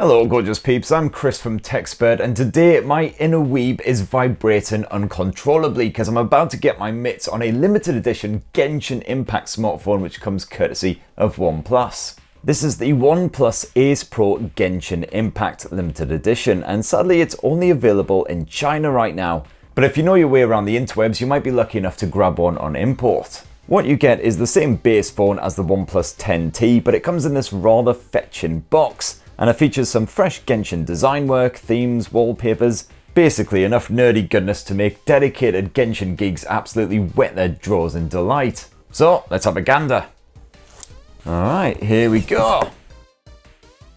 Hello gorgeous peeps, I'm Chris from TechSpert, and today my inner weeb is vibrating uncontrollably because I'm about to get my mitts on a limited edition Genshin Impact smartphone which comes courtesy of OnePlus. This is the OnePlus Ace Pro Genshin Impact limited edition, and sadly it's only available in China right now. But if you know your way around the interwebs, you might be lucky enough to grab one on import. What you get is the same base phone as the OnePlus 10T, but it comes in this rather fetching box. And it features some fresh Genshin design work, themes, wallpapers, basically enough nerdy goodness to make dedicated Genshin geeks absolutely wet their drawers in delight. So let's have a gander. Alright, here we go.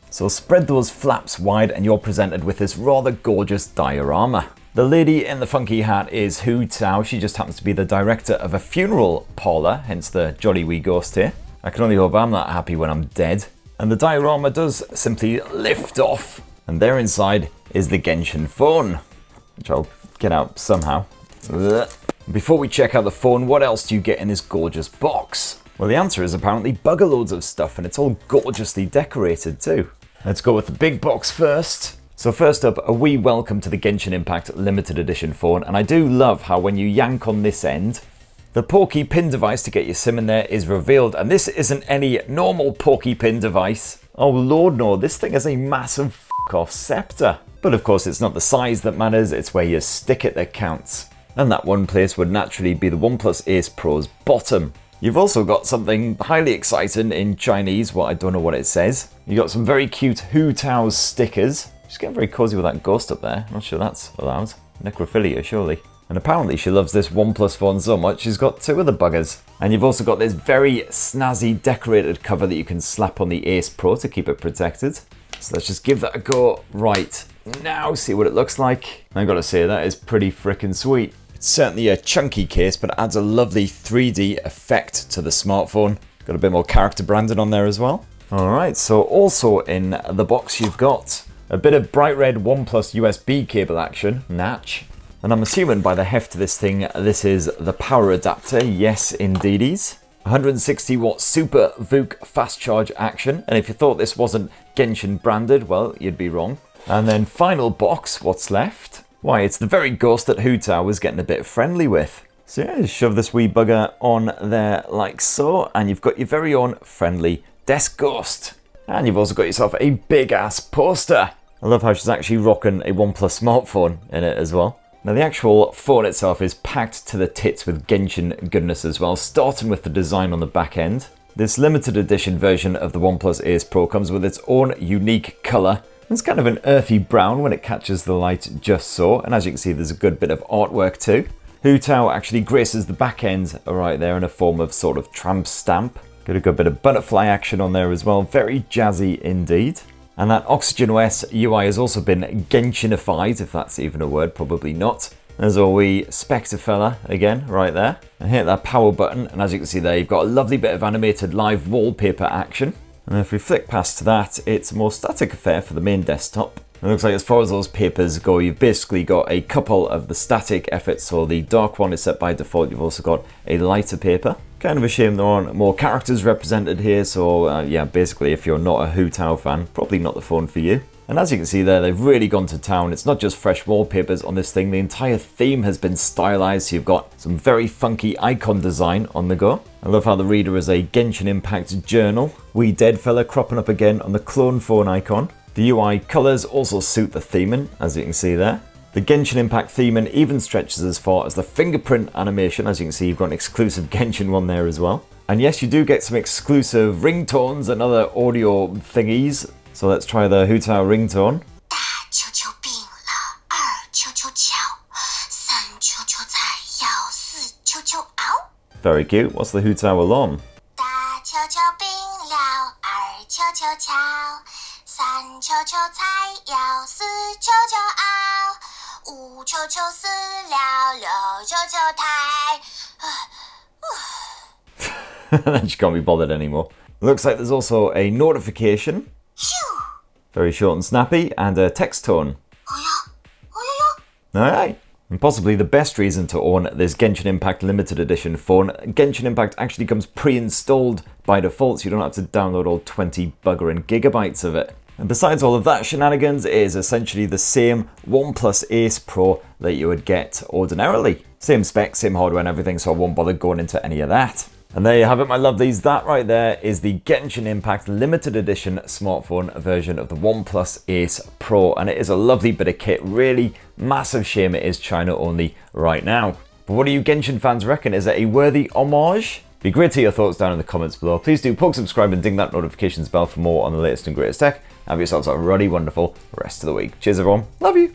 So spread those flaps wide and you're presented with this rather gorgeous diorama. The lady in the funky hat is Hu Tao. She just happens to be the director of a funeral parlour, hence the jolly wee ghost here. I can only hope I'm not happy when I'm dead. And the diorama does simply lift off, and there inside is the Genshin phone, which I'll get out somehow. Before we check out the phone, what else do you get in this gorgeous box? Well, the answer is apparently bugger loads of stuff, and it's all gorgeously decorated too. Let's go with the big box first. So first up, a wee welcome to the Genshin Impact limited edition phone, and I do love how when you yank on this end, the Pokey pin device to get your SIM in there is revealed, and this isn't any normal Pokey pin device. Oh lord no, this thing is a massive f***off scepter. But of course it's not the size that matters, it's where you stick it that counts. And that one place would naturally be the OnePlus Ace Pro's bottom. You've also got something highly exciting in Chinese, well I don't know what it says. You got some very cute Hu Tao stickers. She's getting very cozy with that ghost up there, not sure that's allowed. Necrophilia surely. And apparently she loves this OnePlus phone so much she's got two of the buggers. And you've also got this very snazzy decorated cover that you can slap on the Ace Pro to keep it protected. So let's just give that a go right now, see what it looks like. And I've got to say that is pretty frickin' sweet. It's certainly a chunky case, but it adds a lovely 3D effect to the smartphone. Got a bit more character branding on there as well. Alright, so also in the box you've got a bit of bright red OnePlus USB cable action, natch. And I'm assuming by the heft of this thing, this is the power adapter. Yes, indeedies. 160 watt super VOOC fast charge action. And if you thought this wasn't Genshin branded, well, you'd be wrong. And then final box, what's left? Why, it's the very ghost that Hu Tao was getting a bit friendly with. So yeah, just shove this wee bugger on there like so. And you've got your very own friendly desk ghost. And you've also got yourself a big ass poster. I love how she's actually rocking a OnePlus smartphone in it as well. Now the actual phone itself is packed to the tits with Genshin goodness as well, starting with the design on the back end. This limited edition version of the OnePlus Ace Pro comes with its own unique colour. It's kind of an earthy brown when it catches the light just so, and as you can see there's a good bit of artwork too. Hu Tao actually graces the back end right there in a form of sort of tramp stamp. Got a good bit of butterfly action on there as well, very jazzy indeed. And that Oxygen OS UI has also been Genshinified, if that's even a word, probably not. There's a wee Spectre fella again, right there. And hit that power button, and as you can see there, you've got a lovely bit of animated live wallpaper action. And if we flick past that, it's a more static affair for the main desktop. It looks like as far as those papers go, you've basically got a couple of the static efforts, so the dark one is set by default, you've also got a lighter paper. Kind of a shame there aren't more characters represented here, so yeah, basically if you're not a Hu Tao fan, probably not the phone for you. And as you can see there, they've really gone to town. It's not just fresh wallpapers on this thing, the entire theme has been stylized, so you've got some very funky icon design on the go. I love how the reader is a Genshin Impact journal. Wee dead fella cropping up again on the clone phone icon. The UI colours also suit the theming, as you can see there. The Genshin Impact theming even stretches as far as the fingerprint animation. As you can see, you've got an exclusive Genshin one there as well. And yes, you do get some exclusive ringtones and other audio thingies. So let's try the Hu Tao ringtone. Very cute. What's the Hu Tao alarm? Then she can't be bothered anymore. Looks like there's also a notification. Very short and snappy, and a text tone. Alright. And possibly the best reason to own this Genshin Impact limited edition phone. Genshin Impact actually comes pre-installed by default, so you don't have to download all 20 bugger and gigabytes of it. And besides all of that shenanigans, it is essentially the same OnePlus Ace Pro that you would get ordinarily. Same specs, same hardware and everything, so I won't bother going into any of that. And there you have it, my lovelies. That right there is the Genshin Impact limited edition smartphone version of the OnePlus Ace Pro. And it is a lovely bit of kit. Really massive shame it is China only right now. But what do you Genshin fans reckon? Is it a worthy homage? Be great to hear your thoughts down in the comments below. Please do poke, subscribe and ding that notifications bell for more on the latest and greatest tech. Have yourselves a really wonderful rest of the week. Cheers everyone. Love you.